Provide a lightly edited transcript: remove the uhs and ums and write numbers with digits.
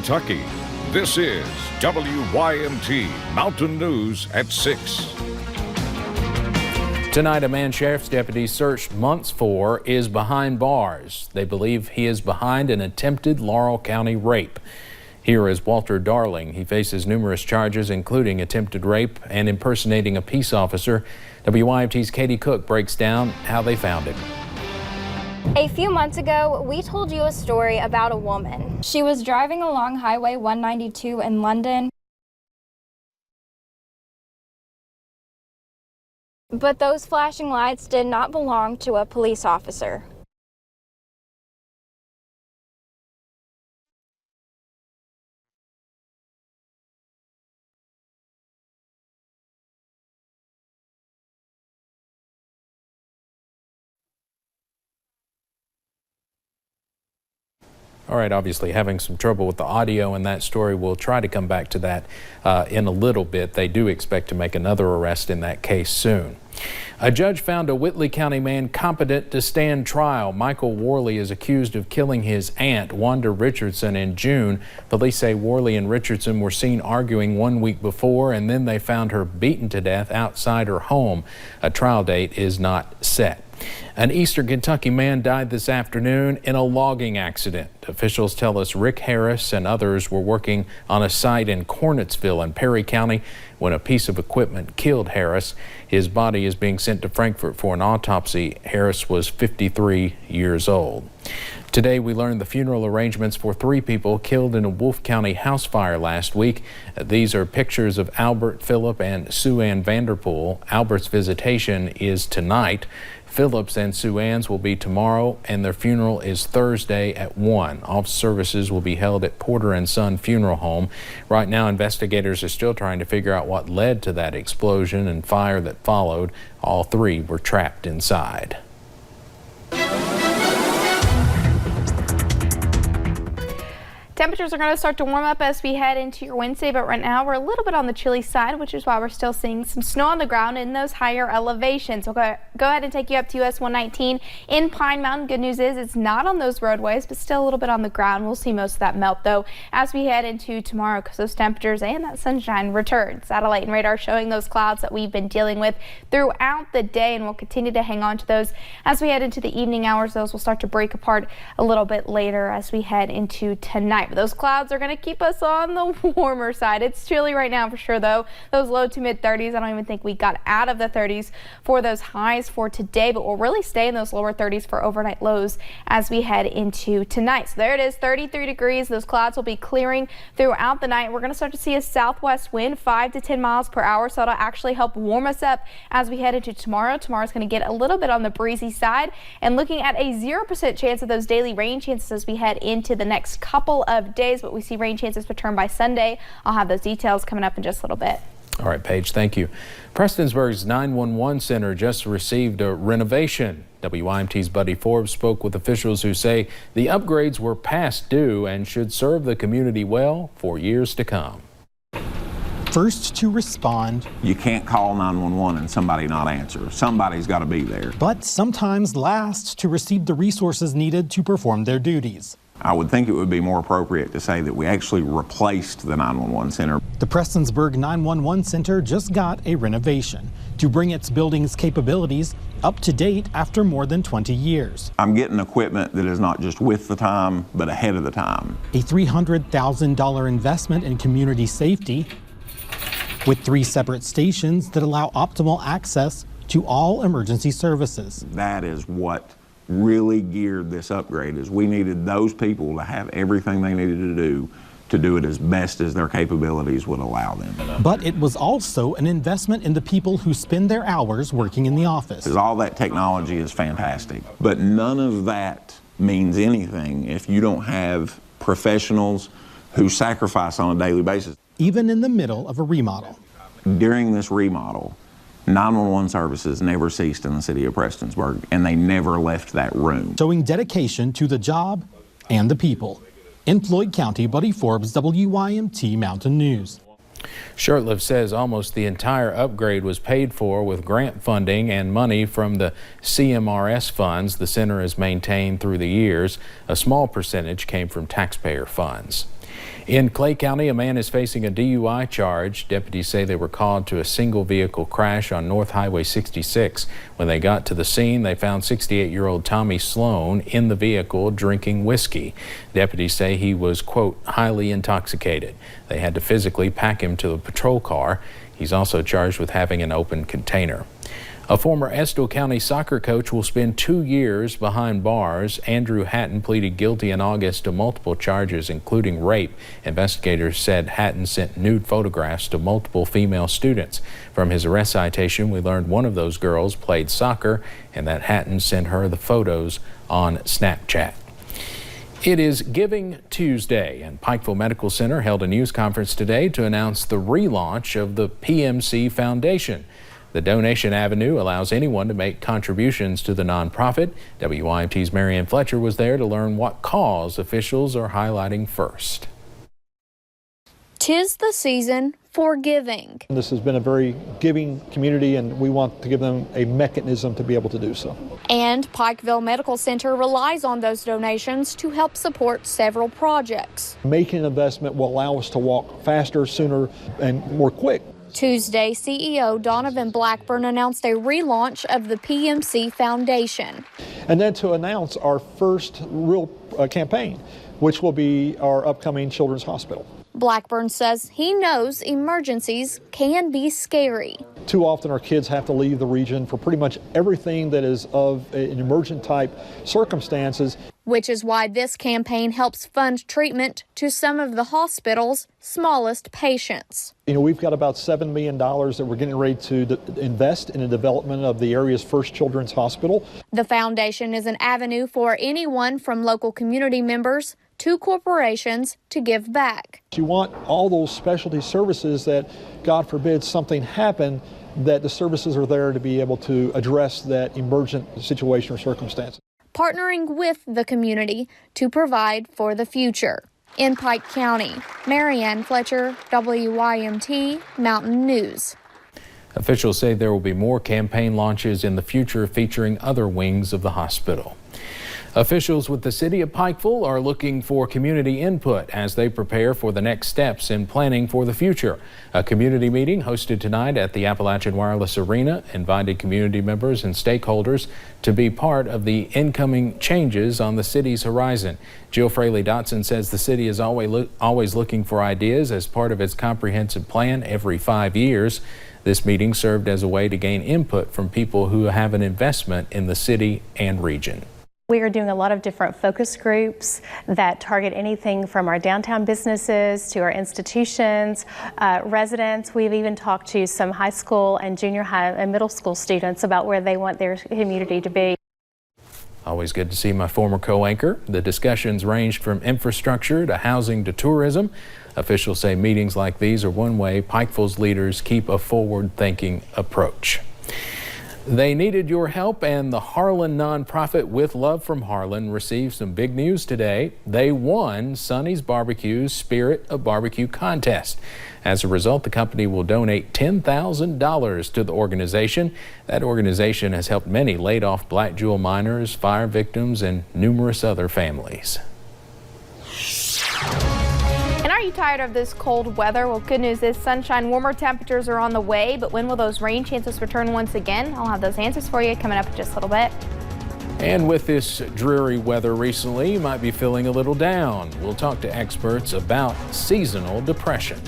Kentucky. This is WYMT Mountain News at 6. Tonight, a man sheriff's deputies searched months for is behind bars. They believe he is behind an attempted Laurel County rape. Here is Walter Darling. He faces numerous charges, including attempted rape and impersonating a peace officer. WYMT's Katie Cook breaks down how they found him. A few months ago, we told you a story about a woman. She was driving along Highway 192 in London, but those flashing lights did not belong to a police officer. All right, obviously having some trouble with the audio in that story. We'll try to come back to that in a little bit. They do expect to make another arrest in that case soon. A judge found a Whitley County man competent to stand trial. Michael Worley is accused of killing his aunt, Wanda Richardson, in June. Police say Worley and Richardson were seen arguing 1 week before, and then they found her beaten to death outside her home. A trial date is not set. An eastern Kentucky man died this afternoon in a logging accident. Officials tell us Rick Harris and others were working on a site in Cornettsville in Perry County when a piece of equipment killed Harris. His body is being sent to Frankfort for an autopsy. Harris was 53 years old. Today we learned the funeral arrangements for 3 people killed in a Wolfe County house fire last week. These are pictures of Albert Phillip and Sue Ann Vanderpool. Albert's visitation is tonight. Phillips and Sue Ann's will be tomorrow, and their funeral is Thursday at 1. All services will be held at Porter and Son Funeral Home. Right now, investigators are still trying to figure out what led to that explosion and fire that followed. All 3 were trapped inside. Temperatures are going to start to warm up as we head into your Wednesday, but right now we're a little bit on the chilly side, which is why we're still seeing some snow on the ground in those higher elevations. We'll go ahead and take you up to US 119 in Pine Mountain. Good news is it's not on those roadways, but still a little bit on the ground. We'll see most of that melt though as we head into tomorrow because those temperatures and that sunshine return. Satellite and radar showing those clouds that we've been dealing with throughout the day, and we'll continue to hang on to those as we head into the evening hours. Those will start to break apart a little bit later as we head into tonight. But those clouds are going to keep us on the warmer side. It's chilly right now for sure though. Those low to mid 30s. I don't even think we got out of the 30s for those highs for today, but we'll really stay in those lower 30s for overnight lows as we head into tonight. So there it is, 33 degrees. Those clouds will be clearing throughout the night. We're going to start to see a southwest wind 5 to 10 miles per hour, so it'll actually help warm us up as we head into tomorrow. Tomorrow's going to get a little bit on the breezy side, and looking at a 0% chance of those daily rain chances as we head into the next couple of days, but we see rain chances return by Sunday. I'll have those details coming up in just a little bit. All right, Paige, thank you. Prestonsburg's 911 center just received a renovation. WYMT's Buddy Forbes spoke with officials who say the upgrades were past due and should serve the community well for years to come. First to respond. You can't call 911 and somebody not answer. Somebody's got to be there. But sometimes last to receive the resources needed to perform their duties. I would think it would be more appropriate to say that we actually replaced the 911 center. The Prestonsburg 911 Center just got a renovation to bring its building's capabilities up to date after more than 20 years. I'm getting equipment that is not just with the time, but ahead of the time. A $300,000 investment in community safety with 3 separate stations that allow optimal access to all emergency services. That is what really geared this upgrade, is we needed those people to have everything they needed to do it as best as their capabilities would allow them. But it was also an investment in the people who spend their hours working in the office. All that technology is fantastic, but none of that means anything if you don't have professionals who sacrifice on a daily basis. Even in the middle of a remodel. During this remodel, 911 services never ceased in the city of Prestonsburg, and they never left that room. Showing dedication to the job and the people. In Floyd County, Buddy Forbes, WYMT Mountain News. Shurtleff says almost the entire upgrade was paid for with grant funding and money from the CMRS funds the center has maintained through the years. A small percentage came from taxpayer funds. In Clay County, a man is facing a DUI charge. Deputies say they were called to a single vehicle crash on North Highway 66. When they got to the scene, they found 68-year-old Tommy Sloan in the vehicle drinking whiskey. Deputies say he was, quote, highly intoxicated. They had to physically pack him to the patrol car. He's also charged with having an open container. A former Estill County soccer coach will spend 2 years behind bars. Andrew Hatton pleaded guilty in August to multiple charges, including rape. Investigators said Hatton sent nude photographs to multiple female students. From his arrest citation, we learned one of those girls played soccer and that Hatton sent her the photos on Snapchat. It is Giving Tuesday, and Pikeville Medical Center held a news conference today to announce the relaunch of the PMC Foundation. The donation avenue allows anyone to make contributions to the nonprofit. WYMT's Marianne Fletcher was there to learn what cause officials are highlighting first. 'Tis the season for giving. This has been a very giving community, and we want to give them a mechanism to be able to do so. And Pikeville Medical Center relies on those donations to help support several projects. Making an investment will allow us to walk faster, sooner, and more quick. Tuesday, CEO Donovan Blackburn announced a relaunch of the PMC Foundation. And then to announce our first real campaign, which will be our upcoming Children's Hospital. Blackburn says he knows emergencies can be scary. Too often our kids have to leave the region for pretty much everything that is of an emergent type circumstances. Which is why this campaign helps fund treatment to some of the hospital's smallest patients. You know, we've got about $7 million that we're getting ready to invest in the development of the area's first children's hospital. The foundation is an avenue for anyone from local community members to corporations to give back. You want all those specialty services that, God forbid, something happen, that the services are there to be able to address that emergent situation or circumstance. Partnering with the community to provide for the future. In Pike County, Marianne Fletcher, WYMT Mountain News. Officials say there will be more campaign launches in the future featuring other wings of the hospital. Officials with the city of Pikeville are looking for community input as they prepare for the next steps in planning for the future. A community meeting hosted tonight at the Appalachian Wireless Arena invited community members and stakeholders to be part of the incoming changes on the city's horizon. Jill Fraley-Dotson says the city is always looking for ideas as part of its comprehensive plan every 5 years. This meeting served as a way to gain input from people who have an investment in the city and region. We are doing a lot of different focus groups that target anything from our downtown businesses to our institutions, residents. We've even talked to some high school and junior high and middle school students about where they want their community to be. Always good to see my former co-anchor. The discussions ranged from infrastructure to housing to tourism. Officials say meetings like these are one way Pikeville's leaders keep a forward-thinking approach. They needed your help, and the Harlan nonprofit With Love from Harlan received some big news today. They won Sonny's Barbecue's Spirit of Barbecue contest. As a result, the company will donate $10,000 to the organization. That organization has helped many laid-off Black Jewel miners, fire victims, and numerous other families. And are you tired of this cold weather? Well, good news is sunshine, warmer temperatures are on the way, but when will those rain chances return once again? I'll have those answers for you coming up in just a little bit. And with this dreary weather recently, you might be feeling a little down. We'll talk to experts about seasonal depression.